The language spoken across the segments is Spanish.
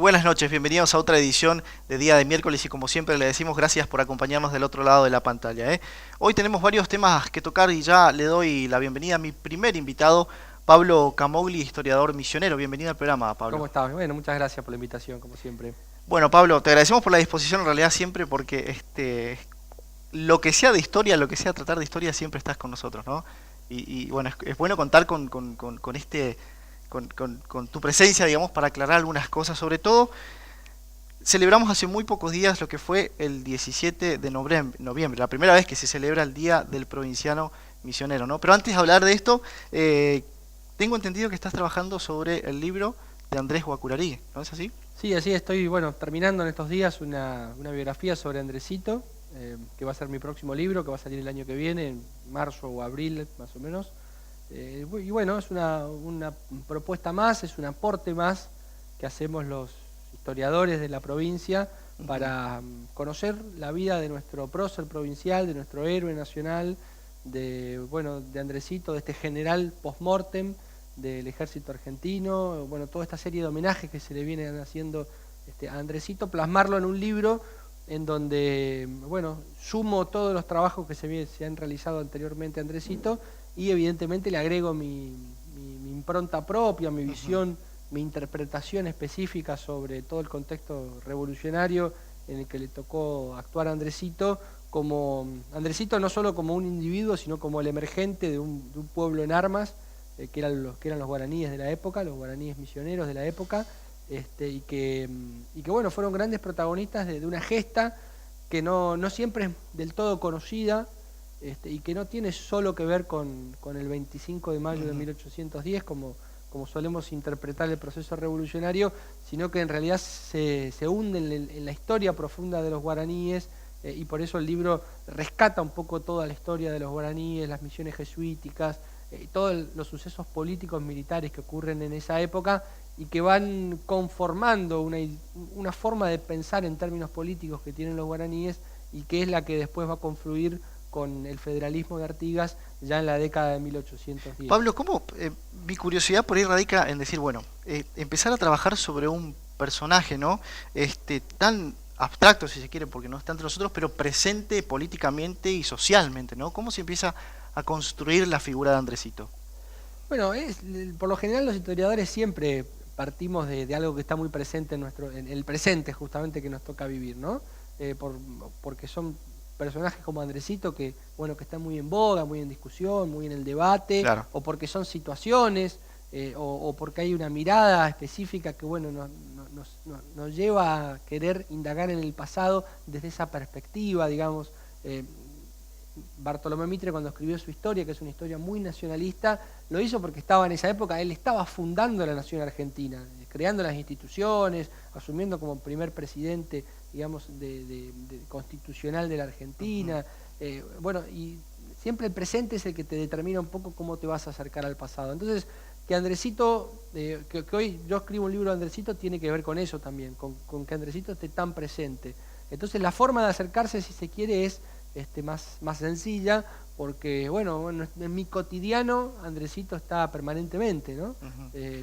buenas noches, bienvenidos a otra edición de Día de Miércoles y como siempre le decimos gracias por acompañarnos del otro lado de la pantalla. Hoy tenemos varios temas que tocar y ya le doy la bienvenida a mi primer invitado, Pablo Camogli, historiador misionero. Bienvenido al programa, Pablo. ¿Cómo estás? Bueno, muchas gracias por la invitación, como siempre. Bueno, Pablo, te agradecemos por la disposición en realidad siempre porque lo que sea de historia, lo que sea tratar de historia, siempre estás con nosotros, ¿no? Y bueno, es bueno contar con tu presencia, digamos, para aclarar algunas cosas. Sobre todo, celebramos hace muy pocos días lo que fue el 17 de noviembre, la primera vez que se celebra el Día del Provinciano Misionero, ¿no? Pero antes de hablar de esto, tengo entendido que estás trabajando sobre el libro de Andrés Guacurarí, ¿no es así? Sí, así estoy, bueno, terminando en estos días una biografía sobre Andresito, que va a ser mi próximo libro, que va a salir el año que viene, en marzo o abril, más o menos. Y bueno, es una propuesta más, es un aporte más que hacemos los historiadores de la provincia para conocer la vida de nuestro prócer provincial, de nuestro héroe nacional, de Andresito, de este general post-mortem del ejército argentino, bueno, toda esta serie de homenajes que se le vienen haciendo a Andresito, plasmarlo en un libro en donde, bueno, sumo todos los trabajos que se han realizado anteriormente a Andresito y evidentemente le agrego mi impronta propia, mi visión, mi interpretación específica sobre todo el contexto revolucionario en el que le tocó actuar a Andresito, Andresito no solo como un individuo, sino como el emergente de un pueblo en armas, que eran los guaraníes de la época, los guaraníes misioneros de la época, y que bueno, fueron grandes protagonistas de una gesta que no siempre es del todo conocida, y que no tiene solo que ver con el 25 de mayo de 1810, como solemos interpretar el proceso revolucionario, sino que en realidad se hunde en la historia profunda de los guaraníes, y por eso el libro rescata un poco toda la historia de los guaraníes, las misiones jesuíticas, todos los sucesos políticos militares que ocurren en esa época y que van conformando una forma de pensar en términos políticos que tienen los guaraníes y que es la que después va a confluir con el federalismo de Artigas ya en la década de 1810. Pablo, ¿cómo mi curiosidad por ahí radica en decir, bueno, empezar a trabajar sobre un personaje, ¿no? Tan abstracto, si se quiere, porque no está entre nosotros, pero presente políticamente y socialmente, ¿no? ¿Cómo se empieza a construir la figura de Andresito? Bueno, por lo general los historiadores siempre partimos de algo que está muy presente en el presente justamente que nos toca vivir, ¿no? Porque son personajes como Andresito que están muy en boga, muy en discusión, muy en el debate, Claro. o porque son situaciones, o porque hay una mirada específica que nos lleva a querer indagar en el pasado desde esa perspectiva, digamos. Bartolomé Mitre, cuando escribió su historia, que es una historia muy nacionalista, lo hizo porque estaba en esa época, él estaba fundando la nación argentina, creando las instituciones, asumiendo como primer presidente, digamos, constitucional de la Argentina. Y siempre el presente es el que te determina un poco cómo te vas a acercar al pasado. Entonces, que Andresito, que hoy yo escribo un libro de Andresito, tiene que ver con eso también, con que Andresito esté tan presente. Entonces, la forma de acercarse, si se quiere, es más sencilla, porque en mi cotidiano Andresito está permanentemente, ¿no?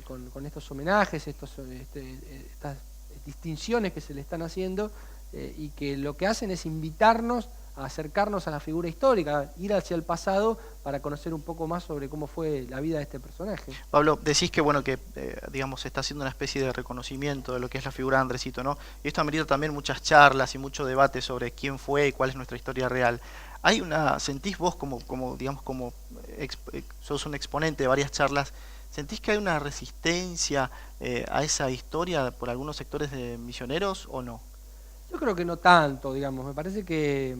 Con estos homenajes, estas distinciones que se le están haciendo, y que lo que hacen es invitarnos a acercarnos a la figura histórica, ir hacia el pasado para conocer un poco más sobre cómo fue la vida de este personaje. Pablo, decís que digamos se está haciendo una especie de reconocimiento de lo que es la figura de Andresito, ¿no? Y esto amerita también muchas charlas y mucho debate sobre quién fue y cuál es nuestra historia real. ¿Sentís vos sos un exponente de varias charlas, sentís que hay una resistencia a esa historia por algunos sectores de misioneros o no? Yo creo que no tanto, digamos. Me parece que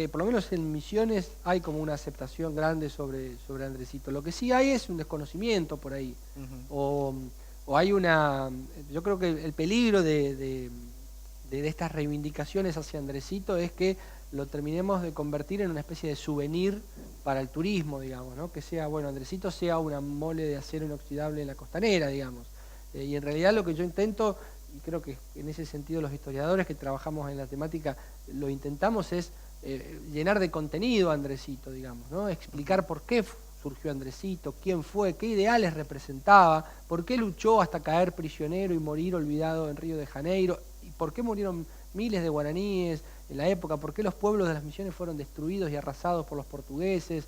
por lo menos en Misiones hay como una aceptación grande sobre Andresito. Lo que sí hay es un desconocimiento por ahí. O hay yo creo que el peligro de estas reivindicaciones hacia Andresito es que lo terminemos de convertir en una especie de souvenir para el turismo, digamos, ¿no? Que sea, Andresito sea una mole de acero inoxidable en la costanera, digamos. Y en realidad lo que yo intento, y creo que en ese sentido los historiadores que trabajamos en la temática lo intentamos, es llenar de contenido a Andresito, digamos, ¿no? Explicar por qué surgió Andresito, quién fue, qué ideales representaba, por qué luchó hasta caer prisionero y morir olvidado en Río de Janeiro, y por qué murieron miles de guaraníes en la época, por qué los pueblos de las misiones fueron destruidos y arrasados por los portugueses,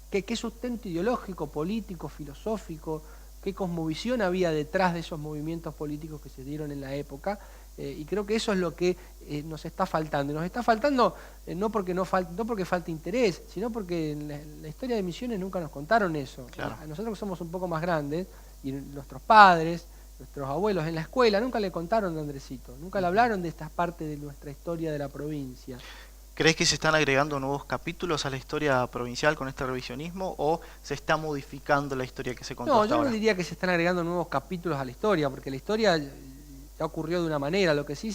qué sustento ideológico, político, filosófico, qué cosmovisión había detrás de esos movimientos políticos que se dieron en la época. Y creo que eso es lo que nos está faltando. Y nos está faltando no porque falte interés, sino porque en la historia de Misiones nunca nos contaron eso. Claro. A nosotros que somos un poco más grandes, y nuestros padres, nuestros abuelos en la escuela, nunca le contaron de Andresito, nunca le hablaron de esta parte de nuestra historia de la provincia. ¿Crees que se están agregando nuevos capítulos a la historia provincial con este revisionismo o se está modificando la historia que se contó No, hasta yo ahora? no diría que se están agregando nuevos capítulos a la historia, porque la historia ya ocurrió de una manera. Lo que sí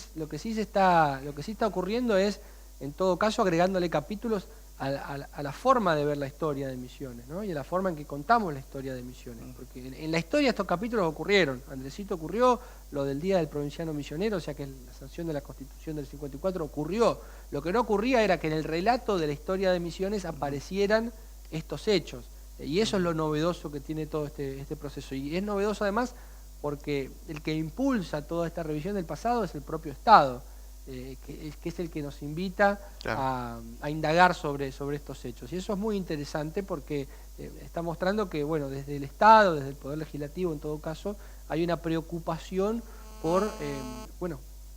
está ocurriendo es, en todo caso, agregándole capítulos a la forma de ver la historia de Misiones, ¿no? Y a la forma en que contamos la historia de Misiones. Porque en la historia estos capítulos ocurrieron. Andresito ocurrió, lo del Día del Provinciano Misionero, o sea que la sanción de la Constitución del 54 ocurrió. Lo que no ocurría era que en el relato de la historia de Misiones aparecieran estos hechos. Y eso es lo novedoso que tiene todo este proceso. Y es novedoso además porque el que impulsa toda esta revisión del pasado es el propio Estado, que es el que nos invita a indagar sobre estos hechos. Y eso es muy interesante porque está mostrando que, bueno, desde el Estado, desde el Poder Legislativo en todo caso, hay una preocupación por,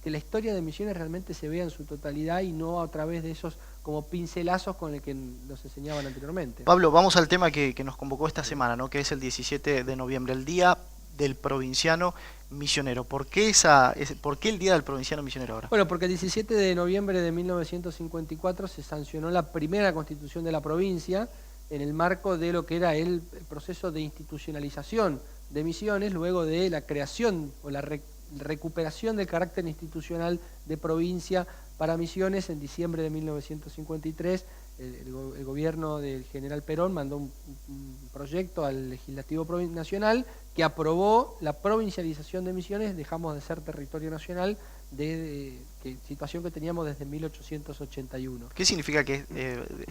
que la historia de Misiones realmente se vea en su totalidad y no a través de esos como pincelazos con el que nos enseñaban anteriormente. Pablo, vamos al tema que nos convocó esta semana, ¿no? Que es el 17 de noviembre, el Día del Provinciano Misionero. ¿Por qué el Día del Provinciano Misionero ahora? Bueno, porque el 17 de noviembre de 1954 se sancionó la primera constitución de la provincia en el marco de lo que era el proceso de institucionalización de Misiones, luego de la creación o la recuperación del carácter institucional de provincia para Misiones en diciembre de 1953. El gobierno del general Perón mandó un proyecto al Legislativo Nacional que aprobó la provincialización de Misiones. Dejamos de ser territorio nacional, situación que teníamos desde 1881. ¿Qué significa que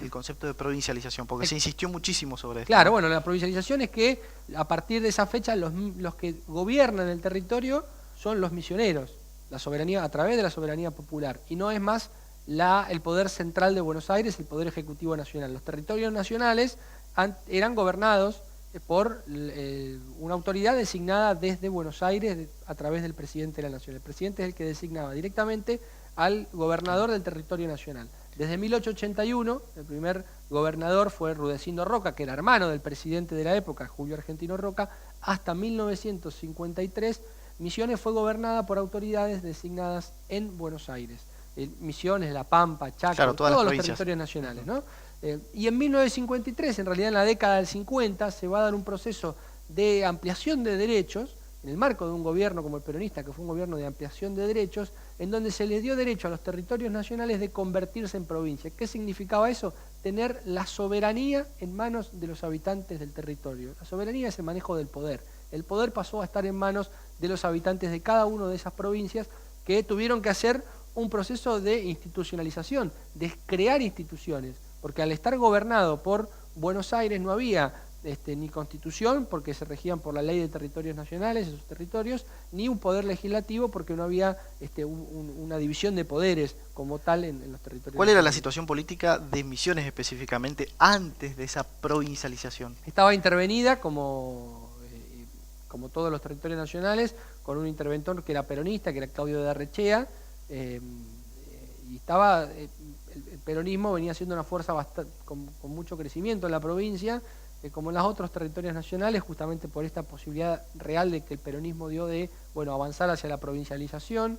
el concepto de provincialización? Porque se insistió muchísimo sobre esto. Claro, bueno, la provincialización es que a partir de esa fecha los que gobiernan el territorio son los misioneros, la soberanía a través de la soberanía popular, y no es más el poder central de Buenos Aires, el poder ejecutivo nacional. Los territorios nacionales eran gobernados por una autoridad designada desde Buenos Aires a través del presidente de la Nación. El presidente es el que designaba directamente al gobernador del territorio nacional. Desde 1881, el primer gobernador fue Rudecindo Roca, que era hermano del presidente de la época, Julio Argentino Roca, hasta 1953. Misiones fue gobernada por autoridades designadas en Buenos Aires. Misiones, La Pampa, Chaco, claro, todos los territorios nacionales, ¿no? Y en 1953, en realidad en la década del 50, se va a dar un proceso de ampliación de derechos, en el marco de un gobierno como el peronista, que fue un gobierno de ampliación de derechos, en donde se les dio derecho a los territorios nacionales de convertirse en provincia. ¿Qué significaba eso? Tener la soberanía en manos de los habitantes del territorio. La soberanía es el manejo del poder. El poder pasó a estar en manos de los habitantes de cada una de esas provincias, que tuvieron que hacer un proceso de institucionalización, de crear instituciones, porque al estar gobernado por Buenos Aires no había ni constitución, porque se regían por la ley de territorios nacionales, esos territorios, ni un poder legislativo, porque no había una división de poderes como tal en los territorios. ¿Cuál era la situación política de Misiones específicamente antes de esa provincialización? Estaba intervenida como todos los territorios nacionales, con un interventor que era peronista, que era Claudio de Arrechea, y estaba el peronismo venía siendo una fuerza con mucho crecimiento en la provincia, como en los otros territorios nacionales, justamente por esta posibilidad real de que el peronismo dio de avanzar hacia la provincialización.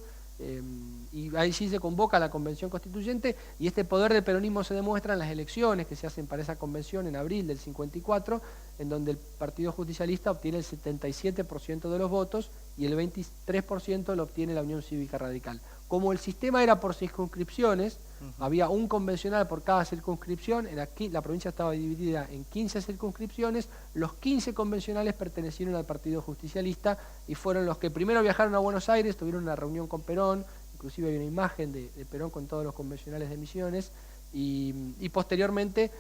Y ahí sí se convoca la convención constituyente, y este poder del peronismo se demuestra en las elecciones que se hacen para esa convención en abril del 54, en donde el Partido Justicialista obtiene el 77% de los votos y el 23% lo obtiene la Unión Cívica Radical. Como el sistema era por circunscripciones, había un convencional por cada circunscripción, la provincia estaba dividida en 15 circunscripciones, los 15 convencionales pertenecieron al Partido Justicialista y fueron los que primero viajaron a Buenos Aires, tuvieron una reunión con Perón, inclusive hay una imagen de Perón con todos los convencionales de Misiones, y posteriormente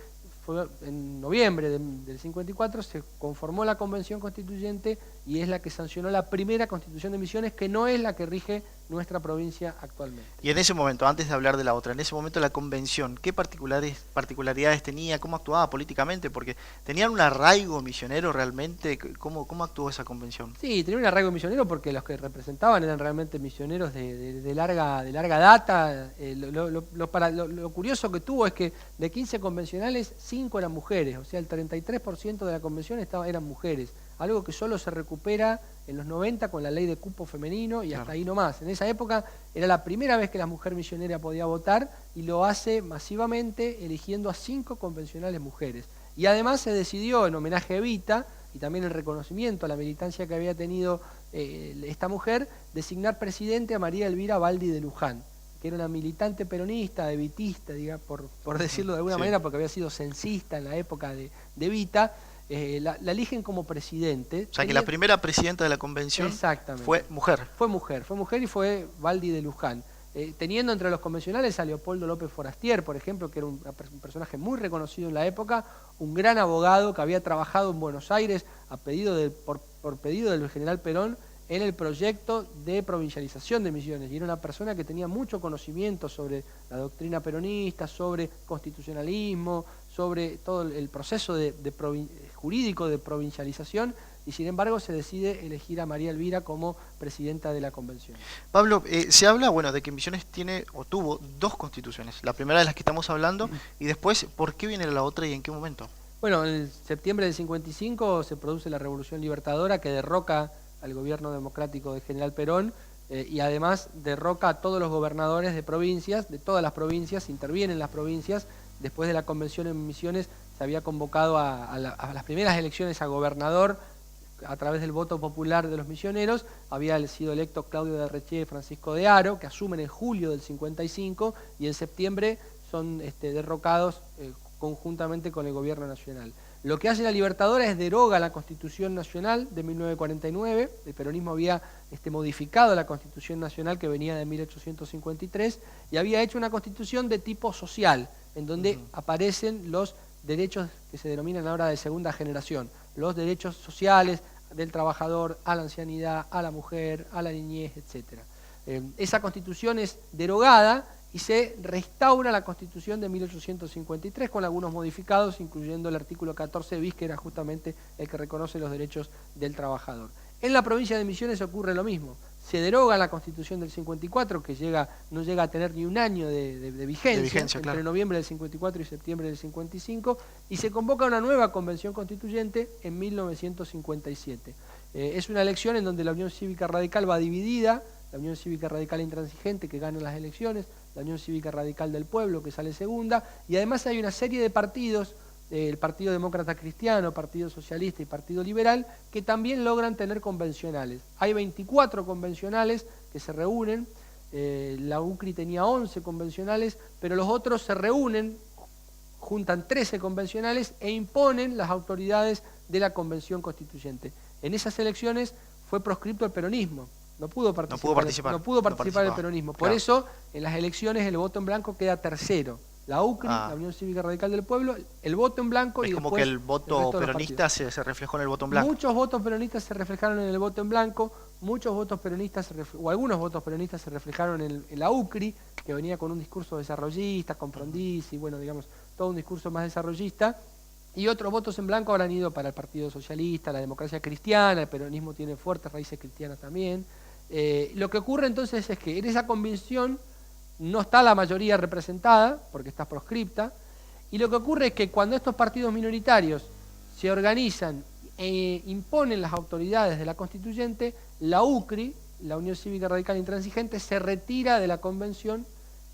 fue en noviembre del 54, se conformó la Convención Constituyente y es la que sancionó la primera Constitución de Misiones, que no es la que rige nuestra provincia actualmente. Y en ese momento, antes de hablar de la otra, en ese momento la convención, ¿qué particularidades tenía? ¿Cómo actuaba políticamente? Porque tenían un arraigo misionero realmente. ¿Cómo actuó esa convención? Sí, tenía un arraigo misionero porque los que representaban eran realmente misioneros de larga data. Lo curioso que tuvo es que de 15 convencionales, 5 eran mujeres, o sea, el 33% de la convención eran mujeres. Algo que solo se recupera en los 90 con la ley de cupo femenino y hasta ahí nomás. En esa época era la primera vez que la mujer misionera podía votar y lo hace masivamente eligiendo a 5 convencionales mujeres. Y además se decidió, en homenaje a Evita y también en reconocimiento a la militancia que había tenido esta mujer, designar presidente a María Elvira Baldi de Luján, que era una militante peronista, evitista, por decirlo de alguna manera, porque había sido censista en la época de Evita. La eligen como presidente. O sea, que la primera presidenta de la convención fue mujer. Fue mujer y fue Baldi de Luján. Teniendo entre los convencionales a Leopoldo López Forastier, por ejemplo, que era un personaje muy reconocido en la época, un gran abogado que había trabajado en Buenos Aires por pedido del general Perón en el proyecto de provincialización de Misiones, y era una persona que tenía mucho conocimiento sobre la doctrina peronista, sobre constitucionalismo, sobre todo el proceso jurídico de provincialización, y sin embargo se decide elegir a María Elvira como presidenta de la convención. Pablo, se habla de que Misiones tiene o tuvo 2 constituciones, la primera de las que estamos hablando, y después, ¿por qué viene la otra y en qué momento? Bueno, en septiembre del 55 se produce la Revolución Libertadora, que derroca al gobierno democrático de General Perón, y además derroca a todos los gobernadores de provincias, de todas las provincias, intervienen las provincias. Después de la convención en Misiones se había convocado a las primeras elecciones a gobernador a través del voto popular de los misioneros. Había sido electo Claudio de Reché y Francisco de Haro, que asumen en julio del 55, y en septiembre son derrocados conjuntamente con el gobierno nacional. Lo que hace la Libertadora es deroga la Constitución Nacional de 1949, el peronismo había modificado la Constitución Nacional que venía de 1853 y había hecho una constitución de tipo social, en donde aparecen los derechos que se denominan ahora de segunda generación, los derechos sociales del trabajador, a la ancianidad, a la mujer, a la niñez, etc. Esa constitución es derogada y se restaura la Constitución de 1853 con algunos modificados, incluyendo el artículo 14 bis, que era justamente el que reconoce los derechos del trabajador. En la provincia de Misiones ocurre lo mismo. Se deroga la Constitución del 54, que no llega a tener ni un año de vigencia entre noviembre del 54 y septiembre del 55, y se convoca una nueva Convención Constituyente en 1957. Es una elección en donde la Unión Cívica Radical va dividida, la Unión Cívica Radical Intransigente, que gana las elecciones, la Unión Cívica Radical del Pueblo, que sale segunda, y además hay una serie de partidos, el Partido Demócrata Cristiano, Partido Socialista y Partido Liberal, que también logran tener convencionales. Hay 24 convencionales que se reúnen, la UCRI tenía 11 convencionales, pero los otros se reúnen, juntan 13 convencionales e imponen las autoridades de la Convención Constituyente. En esas elecciones fue proscripto el peronismo. No pudo participar el peronismo. Por eso, en las elecciones el voto en blanco queda tercero. La UCRI, la Unión Cívica Radical del Pueblo, el voto en blanco. Es como que el voto peronista se reflejó en el voto en blanco. Muchos votos peronistas se reflejaron en el voto en blanco, algunos votos peronistas se reflejaron en la UCRI, que venía con un discurso desarrollista, con Frondizi, todo un discurso más desarrollista. Y otros votos en blanco habrán ido para el Partido Socialista, la Democracia Cristiana, el peronismo tiene fuertes raíces cristianas también. Lo que ocurre entonces es que en esa convención no está la mayoría representada, porque está proscripta, y lo que ocurre es que cuando estos partidos minoritarios se organizan e imponen las autoridades de la constituyente, la UCRI, la Unión Cívica Radical Intransigente, se retira de la convención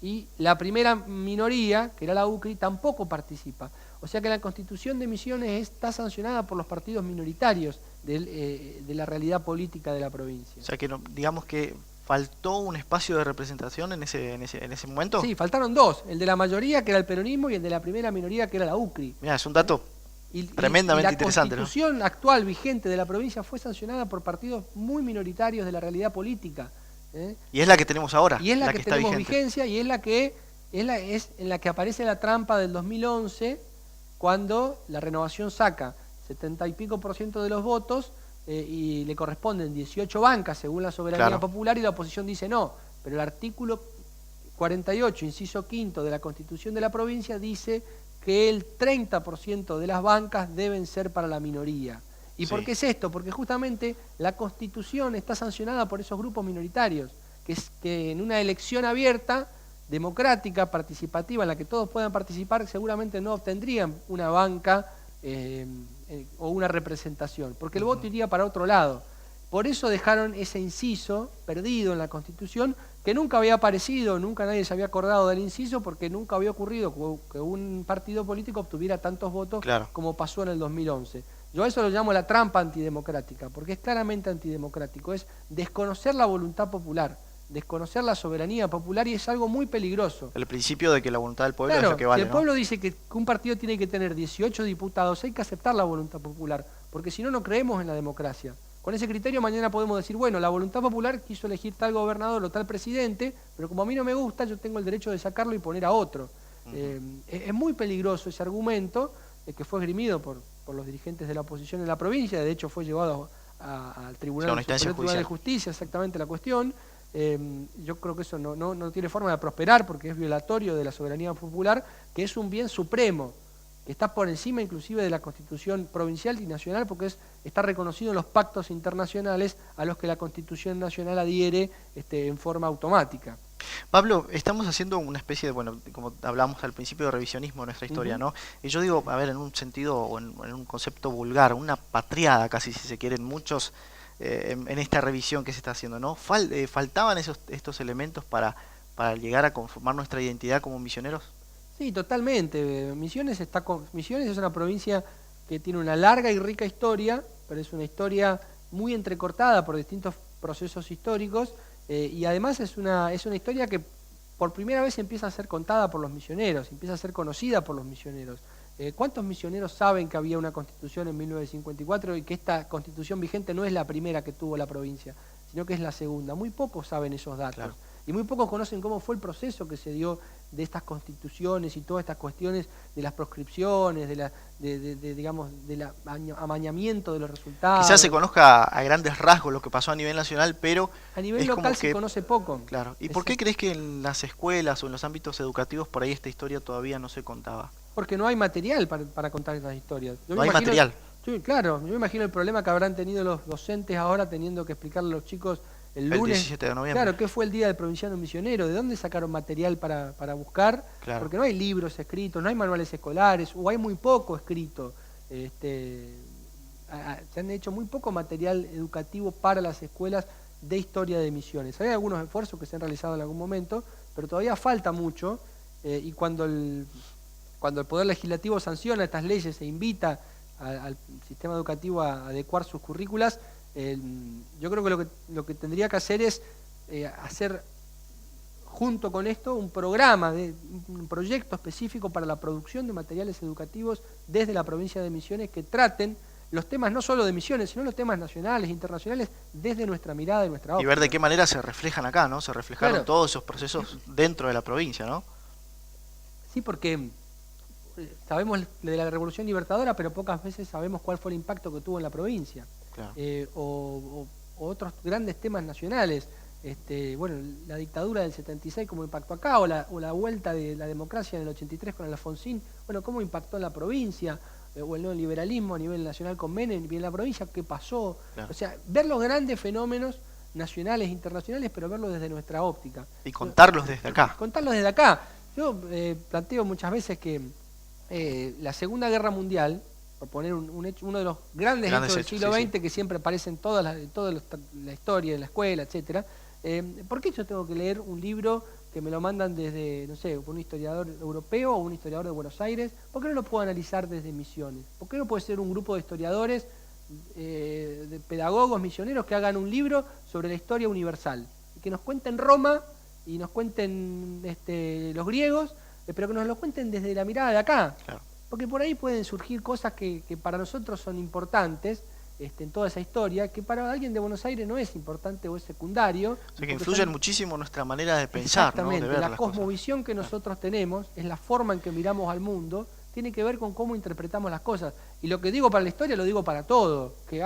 y la primera minoría, que era la UCRI, tampoco participa. O sea que la Constitución de Misiones está sancionada por los partidos minoritarios de la realidad política de la provincia. O sea que digamos que faltó un espacio de representación en ese momento. Sí, faltaron 2, el de la mayoría, que era el peronismo, y el de la primera minoría, que era la UCRI. Mira, es un dato tremendamente interesante. La Constitución actual vigente de la provincia fue sancionada por partidos muy minoritarios de la realidad política. Y es la que tenemos ahora. Y es la que tenemos vigencia, y es en la que aparece la trampa del 2011, cuando la Renovación saca 70 y pico % de los votos y le corresponden 18 bancas según la soberanía popular, y la oposición dice no, pero el artículo 48, inciso quinto de la Constitución de la provincia dice que el 30% de las bancas deben ser para la minoría. ¿Y por qué es esto? Porque justamente la Constitución está sancionada por esos grupos minoritarios, que en una elección abierta, democrática, participativa, en la que todos puedan participar, seguramente no obtendrían una banca o una representación, porque el voto iría para otro lado. Por eso dejaron ese inciso perdido en la Constitución, que nunca había aparecido, nunca nadie se había acordado del inciso, porque nunca había ocurrido que un partido político obtuviera tantos votos como pasó en el 2011. Yo a eso lo llamo la trampa antidemocrática, porque es claramente antidemocrático, es desconocer la voluntad popular, desconocer la soberanía popular, y es algo muy peligroso. El principio de que la voluntad del pueblo es lo que vale, si el pueblo dice que un partido tiene que tener 18 diputados, hay que aceptar la voluntad popular, porque si no, no creemos en la democracia. Con ese criterio mañana podemos decir, bueno, la voluntad popular quiso elegir tal gobernador o tal presidente, pero como a mí no me gusta, yo tengo el derecho de sacarlo y poner a otro. Es muy peligroso ese argumento, que fue esgrimido por los dirigentes de la oposición en la provincia, de hecho fue llevado al Tribunal de Justicia, exactamente la cuestión. Yo creo que eso no tiene forma de prosperar, porque es violatorio de la soberanía popular, que es un bien supremo, que está por encima inclusive de la Constitución provincial y nacional, porque está reconocido en los pactos internacionales a los que la Constitución nacional adhiere en forma automática. Pablo, estamos haciendo una especie de, bueno, como hablamos al principio, de revisionismo de nuestra historia, ¿no? Y yo digo, a ver, en un sentido o en un concepto vulgar, una patriada casi, si se quieren, muchos en esta revisión que se está haciendo, ¿no? ¿Faltaban estos elementos para llegar a conformar nuestra identidad como misioneros? Sí, totalmente. Misiones es una provincia que tiene una larga y rica historia, pero es una historia muy entrecortada por distintos procesos históricos, y además es una historia que por primera vez empieza a ser contada por los misioneros, empieza a ser conocida por los misioneros. ¿Cuántos misioneros saben que había una constitución en 1954 y que esta constitución vigente no es la primera que tuvo la provincia, sino que es la segunda? Muy pocos saben esos datos. Y muy pocos conocen cómo fue el proceso que se dio de estas constituciones y todas estas cuestiones de las proscripciones, digamos, del amañamiento de los resultados. Quizás se conozca a grandes rasgos lo que pasó a nivel nacional, pero a nivel local se conoce poco. Claro. ¿Y por qué crees que en las escuelas o en los ámbitos educativos por ahí esta historia todavía no se contaba? Porque no hay material para contar estas historias. No hay material. Sí, claro, yo me imagino el problema que habrán tenido los docentes ahora teniendo que explicarle a los chicos el lunes, 17 de noviembre. Claro, ¿qué fue el Día del Provinciano Misionero? ¿De dónde sacaron material para buscar? Claro. Porque no hay libros escritos, no hay manuales escolares, o hay muy poco escrito. Se han hecho muy poco material educativo para las escuelas de historia de Misiones. Hay algunos esfuerzos que se han realizado en algún momento, pero todavía falta mucho, y cuando el Poder Legislativo sanciona estas leyes e invita al sistema educativo a adecuar sus currículas, yo creo que lo que tendría que hacer es hacer junto con esto un programa, un proyecto específico para la producción de materiales educativos desde la provincia de Misiones que traten los temas no solo de Misiones, sino los temas nacionales, internacionales, desde nuestra mirada y nuestra óptica. Y ver de qué manera se reflejan acá, ¿no? Se reflejaron todos esos procesos dentro de la provincia, ¿no? Sí, porque sabemos de la Revolución Libertadora, pero pocas veces sabemos cuál fue el impacto que tuvo en la provincia. Claro. O otros grandes temas nacionales. Bueno, la dictadura del 76, cómo impactó acá, o la vuelta de la democracia en el 83 con el Alfonsín, bueno, cómo impactó en la provincia, o el neoliberalismo a nivel nacional con Menem, y en la provincia qué pasó. Claro. O sea, ver los grandes fenómenos nacionales e internacionales, pero verlos desde nuestra óptica. Y contarlos desde acá. Contarlos desde acá. Yo planteo muchas veces que la Segunda Guerra Mundial, por poner uno de los grandes hechos del siglo XX, que siempre aparece en toda la historia, en la escuela, etcétera. ¿Por qué yo tengo que leer un libro que me lo mandan desde, no sé, un historiador europeo o un historiador de Buenos Aires? ¿Por qué no lo puedo analizar desde Misiones? ¿Por qué no puede ser un grupo de historiadores, de pedagogos, misioneros, que hagan un libro sobre la historia universal? Y que nos cuenten Roma y nos cuenten los griegos, pero que nos lo cuenten desde la mirada de acá. Claro. Porque por ahí pueden surgir cosas que para nosotros son importantes, en toda esa historia, que para alguien de Buenos Aires no es importante o es secundario. O sea, que influyen muchísimo nuestra manera de pensar, exactamente, ¿no? De ver la cosmovisión que nosotros tenemos, es la forma en que miramos al mundo, tiene que ver con cómo interpretamos las cosas. Y lo que digo para la historia lo digo para todo, que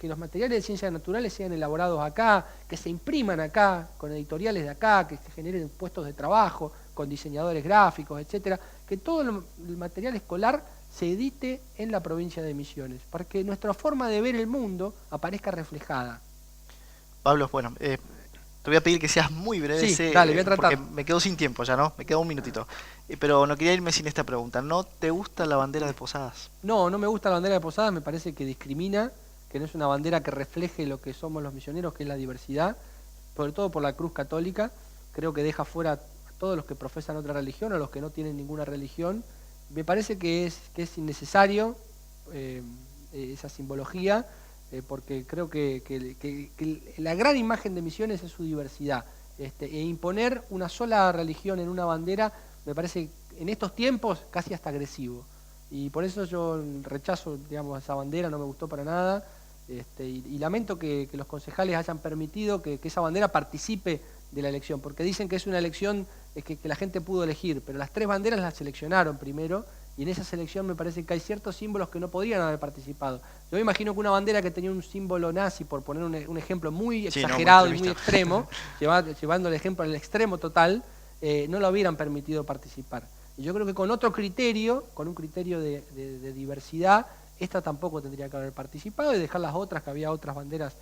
los materiales de ciencias naturales sean elaborados acá, que se impriman acá, con editoriales de acá, que se generen puestos de trabajo, con diseñadores gráficos, etcétera, que todo el material escolar se edite en la provincia de Misiones, para que nuestra forma de ver el mundo aparezca reflejada. Pablo, bueno, te voy a pedir que seas muy breve, Sí, dale, voy a tratar. porque me quedo sin tiempo ya, ¿no? Me queda un minutito. Pero no quería irme sin esta pregunta. ¿No te gusta la bandera de Posadas? No, no me gusta la bandera de Posadas, me parece que discrimina, que no es una bandera que refleje lo que somos los misioneros, que es la diversidad, sobre todo por la cruz católica. Creo que deja fuera a todos los que profesan otra religión o los que no tienen ninguna religión. Me parece que es innecesario esa simbología, porque creo que la gran imagen de Misiones es su diversidad. E imponer una sola religión en una bandera me parece en estos tiempos casi hasta agresivo. Y por eso yo rechazo, digamos, esa bandera, no me gustó para nada. Y lamento que los concejales hayan permitido que esa bandera participe de la elección, porque dicen que es una elección que la gente pudo elegir, pero las 3 banderas las seleccionaron primero, y en esa selección me parece que hay ciertos símbolos que no podrían haber participado. Yo me imagino que una bandera que tenía un símbolo nazi, por poner un ejemplo muy exagerado y muy extremo, llevando el ejemplo al extremo total, no lo hubieran permitido participar. Y yo creo que con otro criterio, con un criterio de diversidad, esta tampoco tendría que haber participado, y dejar las otras, que había otras banderas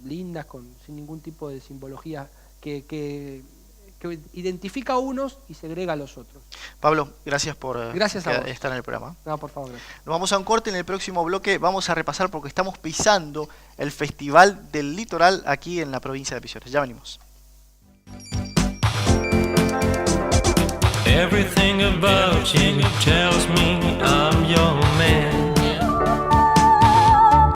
lindas, sin ningún tipo de simbología que identifica a unos y segrega a los otros. Pablo, gracias por estar en el programa. No, por favor. Gracias. Nos vamos a un corte. En el próximo bloque vamos a repasar, porque estamos pisando el Festival del Litoral aquí en la provincia de Misiones. Ya venimos. Everything about you tells me I'm yours.